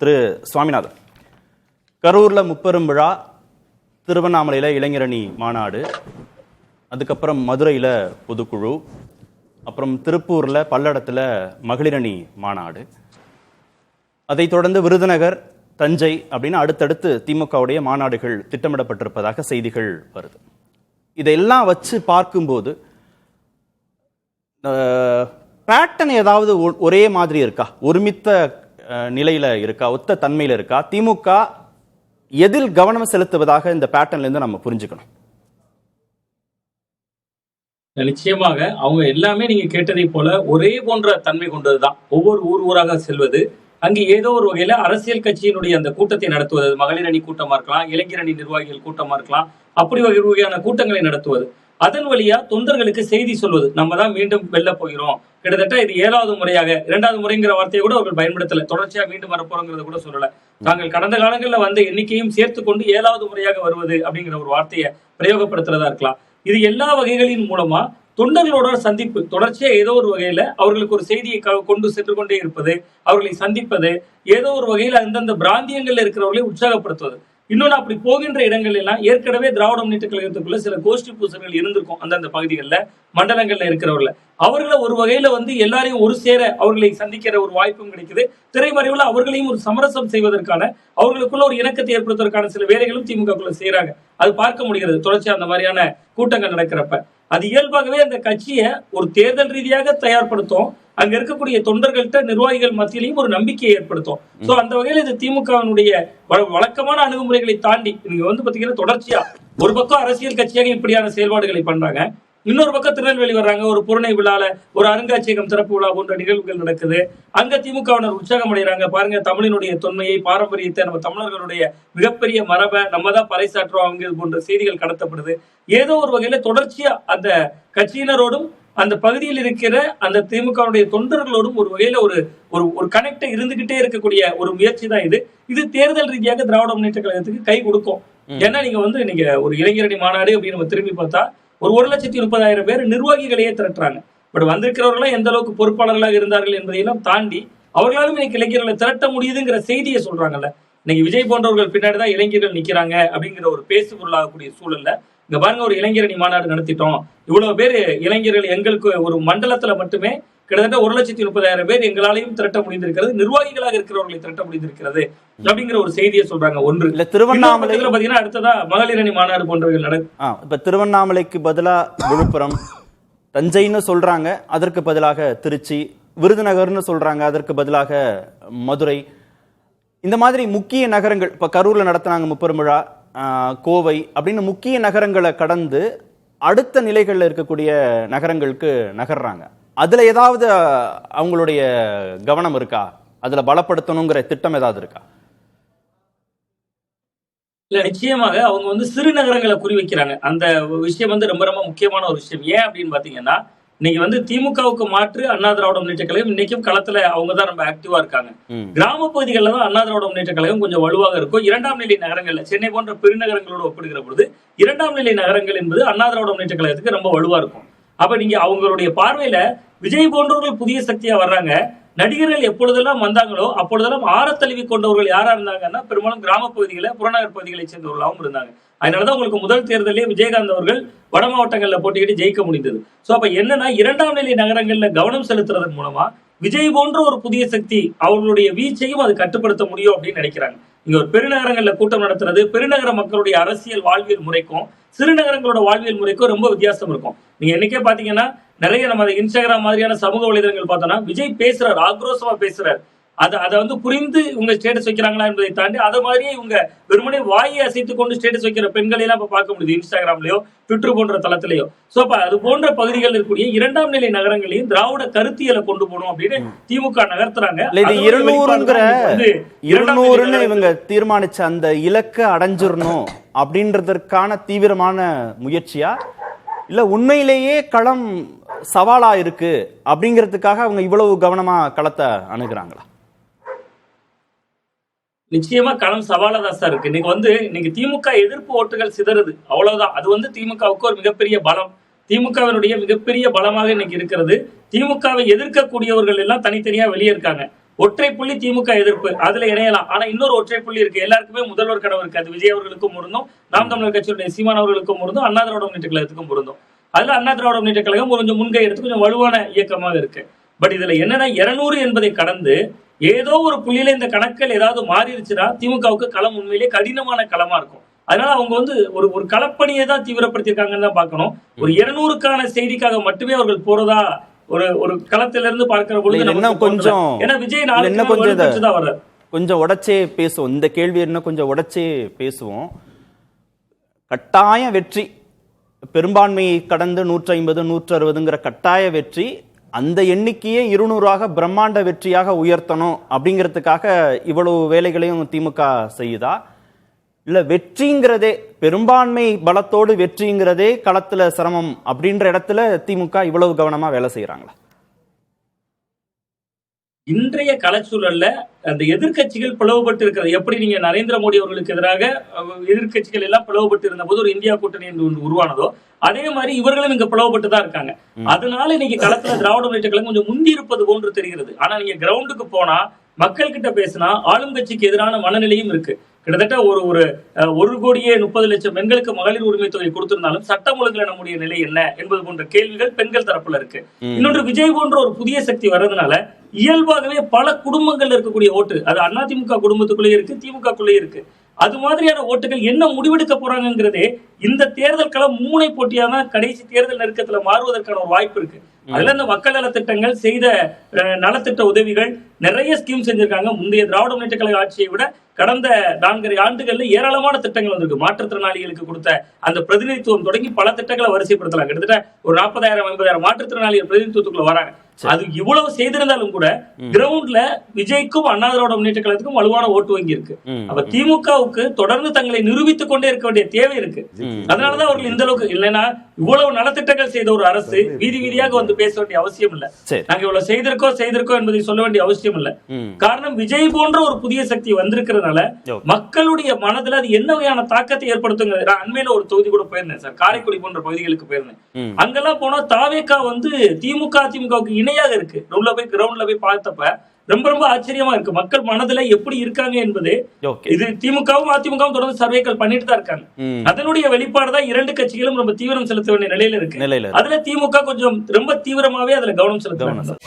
திரு சுவாமிநாதன், கரூரில் முப்பெரும் விழா, திருவண்ணாமலையில் இளைஞரணி மாநாடு, அதுக்கப்புறம் மதுரையில் பொதுக்குழு, அப்புறம் திருப்பூரில் பல்லடத்தில் மகளிரணி மாநாடு, அதைத் தொடர்ந்து விருதுநகர், தஞ்சை அப்படின்னு அடுத்தடுத்து திமுகவுடைய மாநாடுகள் திட்டமிடப்பட்டிருப்பதாக செய்திகள் வருது. இதையெல்லாம் வச்சு பார்க்கும்போது பேட்டர்ன் ஏதாவது ஒரே மாதிரி இருக்கா, ஒருமித்த நிலையில இருக்கா, ஒத்த தன்மையில இருக்கா? திமுக எதில் கவனம் செலுத்துவதாக இந்த பேட்டர்ன்ல இருந்து நம்ம புரிஞ்சுக்கணும்? நிச்சயமாக அவங்க எல்லாமே நீங்க கேட்டதை போல ஒரே போன்ற தன்மை கொண்டதுதான். ஒவ்வொரு ஊராக செல்வது, அங்கு ஏதோ ஒரு வகையில அரசியல் கட்சியினுடைய அந்த கூட்டத்தை நடத்துவது, மகளிர் அணி கூட்டமா இருக்கலாம், இளைஞர் அணி நிர்வாகிகள் கூட்டமா இருக்கலாம், அப்படி வகையான கூட்டங்களை நடத்துவது, அதன் வழியா தொண்டர்களுக்கு செய்தி சொல்வது, நம்ம தான் மீண்டும் வெல்ல போகிறோம். கிட்டத்தட்ட இது 7வது முறையாக, 2வது முறைங்கிற வார்த்தையை கூட அவர்கள் பயன்படுத்தல, தொடர்ச்சியா மீண்டும் வரப்போறோங்கிறத கூட சொல்லல. தாங்கள் கடந்த காலங்களில் வந்த எண்ணிக்கையும் சேர்த்து கொண்டு 7வது முறையாக வருவது அப்படிங்கிற ஒரு வார்த்தையை பிரயோகப்படுத்துறதா இருக்கலாம். இது எல்லா வகைகளின் மூலமா தொண்டர்களோட சந்திப்பு, தொடர்ச்சியா ஏதோ ஒரு வகையில அவர்களுக்கு ஒரு செய்தியை கொண்டு சென்று கொண்டே இருப்பது, அவர்களை சந்திப்பது, ஏதோ ஒரு வகையில அந்தந்த பிராந்தியங்கள்ல இருக்கிறவர்களை உற்சாகப்படுத்துவது. இன்னொன்னு, அப்படி போகின்ற இடங்கள் எல்லாம் ஏற்கனவே திராவிட முன்னேற்ற கழகத்துக்குள்ள சில கோஷ்டி பூசல்கள் இருந்திருக்கும். அந்தந்த பகுதிகளில், மண்டலங்கள்ல இருக்கிறவர்கள அவர்களை ஒரு வகையில எல்லாரையும் ஒரு சேர அவர்களை சந்திக்கிற ஒரு வாய்ப்பும் கிடைக்குது. திரைமறைவுல அவர்களையும் ஒரு சமரசம் செய்வதற்கான, அவர்களுக்குள்ள ஒரு இணக்கத்தை ஏற்படுத்துவதற்கான சில வேலைகளும் திமுகக்குள்ள செய்யறாங்க. அது பார்க்க முடிகிறது தொடர்ச்சியா அந்த மாதிரியான கூட்டங்கள் நடக்கிறப்ப. அது இயல்பாகவே அந்த கட்சியை ஒரு தேர்தல் ரீதியாக தயார்படுத்தும், அங்க இருக்கக்கூடிய தொண்டர்கள்ட்ட, நிர்வாகிகள் மத்தியிலையும் ஒரு நம்பிக்கையை ஏற்படுத்தும். சோ அந்த வகையில இது திமுகவினுடைய வழக்கமான அணுகுமுறைகளை தாண்டி நீங்க பாத்தீங்கன்னா தொடர்ச்சியா ஒரு பக்கம் அரசியல் கட்சியாக இப்படியான செயல்பாடுகளை பண்றாங்க, இன்னொரு பக்கம் திருநெல்வேலி வர்றாங்க, ஒரு புறணை விழால ஒரு அருங்காட்சியகம் திறப்பு விழா போன்ற நிகழ்வுகள் நடக்குது, அங்க திமுகவினர் உற்சாகம் அடைகிறாங்க. பாருங்க, தமிழினுடைய தொன்மையை, பாரம்பரியத்தை, நம்ம தமிழர்களுடைய மிகப்பெரிய மரபை நம்ம தான் பறைசாற்றுறோம் அவங்க போன்ற செய்திகள் கடத்தப்படுது. ஏதோ ஒரு வகையில தொடர்ச்சியா அந்த கட்சியினரோடும் அந்த பகுதியில் இருக்கிற அந்த திமுகவுடைய தொண்டர்களோடும் ஒரு வகையில ஒரு கனெக்ட் இருந்துகிட்டே இருக்கக்கூடிய ஒரு முயற்சி தான் இது. இது தேர்தல் ரீதியாக திராவிட முன்னேற்ற கழகத்துக்கு கை கொடுக்கும். ஏன்னா நீங்க ஒரு இளைஞரணி மாநாடு அப்படின்னு நம்ம திரும்பி பார்த்தா ஒரு 1,30,000 பேர் நிர்வாகிகளையே திரட்டுறாங்க. பட் வந்திருக்கிறவர்களாம் எந்த அளவுக்கு பொறுப்பாளர்களாக இருந்தார்கள் என்பதையெல்லாம் தாண்டி அவர்களாலும் இன்னைக்கு இளைஞர்களை திரட்ட முடியுதுங்கிற செய்தியை சொல்றாங்கல்ல. இன்னைக்கு விஜய் போன்றவர்கள் பின்னாடிதான் இளைஞர்கள் நிக்கிறாங்க அப்படிங்கிற ஒரு பேசு பொருளாகக்கூடிய சூழல்ல இங்க பாருங்க, ஒரு இளைஞரணி மாநாடு நடத்திட்டோம், இவ்வளவு பேர் இளைஞர்கள், எங்களுக்கு ஒரு மண்டலத்துல மட்டுமே கிட்டத்தட்ட 1,30,000 பேர் எங்களாலையும் திரட்ட முடிந்திருக்கிறது, நிர்வாகிகளாக இருக்கிறவர்களை திரட்ட முடிந்திருக்கிறது அப்படிங்கிற ஒரு செய்தியை சொல்றாங்க. ஒன்று இல்ல, திருவண்ணாமலையில பாத்தீங்கன்னா அடுத்ததா மகளிர் அணி மாநாடு போன்றவர்கள் நடக்கும். இப்ப திருவண்ணாமலைக்கு பதிலா விழுப்புரம், தஞ்சைன்னு சொல்றாங்க, அதற்கு பதிலாக திருச்சி, விருதுநகர்னு சொல்றாங்க, அதற்கு பதிலாக மதுரை, இந்த மாதிரி முக்கிய நகரங்கள். இப்ப கரூர்ல நடத்தினாங்க முப்பெரும் விழா, கோவை அப்படின்னு முக்கிய நகரங்களை கடந்து அடுத்த நிலைகள்ல இருக்கக்கூடிய நகரங்களுக்கு நகர்றாங்க. அதுல ஏதாவது அவங்களுடைய கவனம் இருக்கா? அதுல பலப்படுத்தணுங்கிற திட்டம் ஏதாவது இருக்கா? இல்ல, நிச்சயமாக அவங்க சிறு நகரங்களை குறி வைக்கிறாங்க. அந்த விஷயம் ரொம்ப ரொம்ப முக்கியமான ஒரு விஷயம். ஏன் அப்படின்னு பாத்தீங்கன்னா, இன்னைக்கு திமுகவுக்கு மாற்று அண்ணா திராவிட முன்னேற்ற கழகம் இன்னைக்கும் களத்துல அவங்க தான் ரொம்ப ஆக்டிவா இருக்காங்க. கிராம பகுதிகளில் தான் அண்ணா திராவிட முன்னேற்ற கழகம் கொஞ்சம் வலுவாக இருக்கும். 2ஆம் நிலை நகரங்கள்ல, சென்னை போன்ற பெருநகரங்களோடு ஒப்பிடுகிற பொழுது 2ஆம் நிலை நகரங்கள் என்பது அண்ணா திராவிட முன்னேற்ற கழகத்துக்கு ரொம்ப வலுவா இருக்கும். அப்ப நீங்க அவங்களுடைய பார்வையில விஜய் போன்றவர்கள் புதிய சக்தியா வர்றாங்க. நடிகர்கள் எப்பொழுதெல்லாம் வந்தாங்களோ அப்பொழுதெல்லாம் ஆரத்தழுவி கொண்டவர்கள் யாரா இருந்தாங்கன்னா பெரும்பாலும் கிராம பகுதிகளில், புறநகர் பகுதிகளை சேர்ந்தவர்களாகவும் இருந்தாங்க. அதனாலதான் உங்களுக்கு முதல் தேர்தலே விஜயகாந்த் அவர்கள் வட மாவட்டங்கள்ல போட்டியிட்டு ஜெயிக்க முடிந்தது. சோ அப்ப என்னன்னா, 2ஆம் நிலை நகரங்கள்ல கவனம் செலுத்துறதன் மூலமா விஜய் போன்ற ஒரு புதிய சக்தி அவர்களுடைய வீச்சையும் அது கட்டுப்படுத்த முடியும் அப்படின்னு நினைக்கிறாங்க. இங்க ஒரு பெருநகரங்கள்ல கூட்டம் நடத்துறது, பெருநகர மக்களுடைய அரசியல் வாழ்வியல் முறைக்கும் சிறுநகரங்களோட வாழ்வியல் முறைக்கும் ரொம்ப வித்தியாசம் இருக்கும். நீங்க என்னைக்கே பாத்தீங்கன்னா, நிறைய நம்ம இன்ஸ்டாகிராம் மாதிரியான சமூக வலைதளங்கள் பார்த்தோம்னா விஜய் பேசுறாரு, ஆக்ரோஷமா பேசுறாரு. அதை புரிந்து இவங்க ஸ்டேட்டஸ் வைக்கிறாங்களா என்பதை தாண்டி அதை மாதிரியே இவங்க வெறுமனே வாயை அசைத்து கொண்டு ஸ்டேட்டஸ் வைக்கிற பெண்களை எல்லாம் இப்ப பார்க்க முடியுது, இன்ஸ்டாகிராம்லயோ ட்விட்டர் போன்ற தளத்திலேயோ. சோ அப்ப அது போன்ற பகுதிகள் இருக்கக்கூடிய 2ஆம் நிலை நகரங்களையும் திராவிட கருத்தியலை கொண்டு போகணும் அப்படின்னு திமுக நகர்த்துறாங்க. 200 இவங்க தீர்மானிச்ச அந்த இலக்கை அடைஞ்சிடணும் அப்படின்றதற்கான தீவிரமான முயற்சியா, இல்ல உண்மையிலேயே களம் சவாலா இருக்கு அப்படிங்கிறதுக்காக அவங்க இவ்வளவு கவனமா களத்தை அணுகுறாங்களா? நிச்சயமா களம் சவாலாதான் சார் இருக்கு. இன்னைக்கு திமுக எதிர்ப்பு ஓட்டுகள் சிதறுது, அவ்வளவுதான். அது திமுகவுக்கு ஒரு மிகப்பெரிய பலம். திமுகவினுடைய மிகப்பெரிய பலமாக இன்னைக்கு இருக்கிறது. திமுகவை எதிர்க்கக்கூடியவர்கள் எல்லாம் தனித்தனியா வெளியே இருக்காங்க. ஒற்றை புள்ளி திமுக எதிர்ப்பு, அதுல இணையலாம். ஆனா இன்னொரு ஒற்றை புள்ளி இருக்கு, எல்லாருக்குமே முதல்வர் கனவு இருக்கு. அது விஜய் அவர்களுக்கும் பொருந்தும், நாம் தமிழர் கட்சியுடைய சீமான் அவர்களுக்கும் பொருந்தும், அண்ணா திராவிட முன்னேற்ற கழகத்துக்கும் பொருந்தும். அதுல அண்ணா திராவிட முன்னேற்ற கழகம் கொஞ்சம் முன்கை எடுத்து கொஞ்சம் வலுவான இயக்கமாக இருக்கு. பட் இதுல என்னன்னா 200 என்பதை கடந்து ஏதோ ஒரு புள்ளியில இந்த கணக்கில் ஏதாவது மாறிடுச்சுன்னா திமுகவுக்கு களம் உண்மையிலேயே கடினமான களமா இருக்கும். அதனால அவங்க ஒரு களப்பணியை தான் தீவிரப்படுத்திருக்காங்கன்னு தான் பார்க்கணும். ஒரு 200க்கான செய்திக்காக மட்டுமே அவர்கள் போறதா ஒரு களத்தில இருந்து பார்க்கிற பொழுது இன்னும் கொஞ்சம், ஏன்னா விஜய் நாளைக்கு வர்றாரு. கொஞ்சம் உடைச்சே பேசுவோம். இந்த கேள்வி என்ன கொஞ்சம் உடைச்சே பேசுவோம். கட்டாய வெற்றி, பெரும்பான்மையை கடந்து 150 160ங்கிற கட்டாய வெற்றி, அந்த எண்ணிக்கையே 200ஆக பிரம்மாண்ட வெற்றியாக உயர்த்தணும் அப்படிங்கிறதுக்காக இவ்வளவு வேலைகளையும் திமுக செய்யுதா? இல்ல வெற்றிங்கிறதே, பெரும்பான்மை பலத்தோடு வெற்றிங்கிறதே களத்துல சிரமம் அப்படின்ற இடத்துல திமுக இவ்வளவு கவனமா வேலை செய்யறாங்களா? இன்றைய களச்சூழல்ல அந்த எதிர்கட்சிகள் பிளவுபட்டு இருக்கிறது. எப்படி நீங்க நரேந்திர மோடி அவர்களுக்கு எதிராக எதிர்கட்சிகள் எல்லாம் பிளவுபட்டு இருந்த போது ஒரு இந்தியா கூட்டணி என்று ஒன்று உருவானதோ, அதே மாதிரி இவர்களும் இங்க பிளவுபட்டு தான் இருக்காங்க. அதனால இன்னைக்கு களத்துல திராவிட முன்னேற்ற கழகம் கொஞ்சம் முந்தி இருப்பது போன்று தெரிகிறது. ஆனா நீங்க கிரவுண்டுக்கு போனா, மக்கள் கிட்ட பேசினா ஆளும் கட்சிக்கு எதிரான மனநிலையும் இருக்கு. கிட்டத்தட்ட ஒரு 1,30,00,000 பெண்களுக்கு மகளிர் உரிமை தொகை கொடுத்திருந்தாலும் சட்டம் ஒழுங்குல நம்முடைய நிலை என்ன என்பது போன்ற கேள்விகள் பெண்கள் தரப்புல இருக்கு. இன்னொன்று, விஜய் போன்ற ஒரு புதிய சக்தி வர்றதுனால இயல்பாகவே பல குடும்பங்கள்ல இருக்கக்கூடிய ஓட்டு, அது அதிமுக குடும்பத்துக்குள்ளே இருக்கு, திமுகக்குள்ளே இருக்கு. அது மாதிரியான ஓட்டுகள் என்ன முடிவெடுக்க போறாங்கிறதே இந்த தேர்தல் களம் மூளை போட்டியா தான் கடைசி தேர்தல் நெருக்கத்துல மாறுவதற்கான ஒரு வாய்ப்பு இருக்கு. அதுல இந்த மக்கள் நலத்திட்டங்கள், செய்த நலத்திட்ட உதவிகள், நிறைய ஸ்கீம் செஞ்சிருக்காங்க. முந்தைய திராவிட முன்னேற்ற கழக ஆட்சியை விட கடந்த 4 ஆண்டுகள்ல ஏராளமான திட்டங்கள் வந்திருக்கு. மாற்றுத்திறனாளிகளுக்கு கொடுத்த அந்த பிரதிநிதித்துவம் தொடங்கி பல திட்டங்களை வரிசைப்படுத்தலாம். கிட்டத்தட்ட ஒரு 40,000 50,000 மாற்றுத்திறனாளிகள் பிரதிநிதித்துவத்துக்குள்ள வராங்க. அது இவ்வளவு செய்திருந்தாலும் கூட கிரவுண்ட்ல விஜய்க்கும் அண்ணா திராவிட முன்னேற்ற கழகத்துக்கும் வலுவான ஓட்டு வங்கி இருக்கு. அப்ப திமுகவுக்கு தொடர்ந்து தங்களை நிரூபித்துக் கொண்டே இருக்க வேண்டிய தேவை இருக்கு. அதனாலதான் அவர்கள் இந்த அளவுக்கு இல்லைன்னா இவ்வளவு நலத்திட்டங்கள் செய்த ஒரு அரசு வீதி வீதியாக வந்து பேச வேண்டிய அவசியம் இல்ல. நாங்க இவ்வளவு செய்திருக்கோம் என்பதை சொல்ல வேண்டிய அவசியம் இல்ல. காரணம், விஜய் போன்ற ஒரு புதிய சக்தி வந்திருக்கிறதுனால மக்களுடைய மனதுல அது என்ன வகையான தாக்கத்தை ஏற்படுத்துங்க. நான் அண்மையில ஒரு தொகுதி கூட போயிருந்தேன் சார், காரைக்குடி போன்ற பகுதிகளுக்கு போயிருந்தேன். அங்கெல்லாம் போனா தாவேகா திமுகவுக்கு இணையாக இருக்கு. கிரவுண்ட்ல போய் பார்த்தப்ப ரொம்ப ஆச்சரியமா இருக்கு. மக்கள் மனதுல எப்படி இருக்காங்க என்பது. இது திமுகவும் அதிமுகவும் தொடர்ந்து சர்வேக்கள் பண்ணிட்டு தான் இருக்காங்க. அதனுடைய வெளிப்பாடுதான் 2 கட்சிகளும் ரொம்ப தீவிரம் செலுத்த வேண்டிய நிலையில இருக்கு. அதுல திமுக கொஞ்சம் ரொம்ப தீவிரமாவே அதுல கவனம் செலுத்துறாங்க.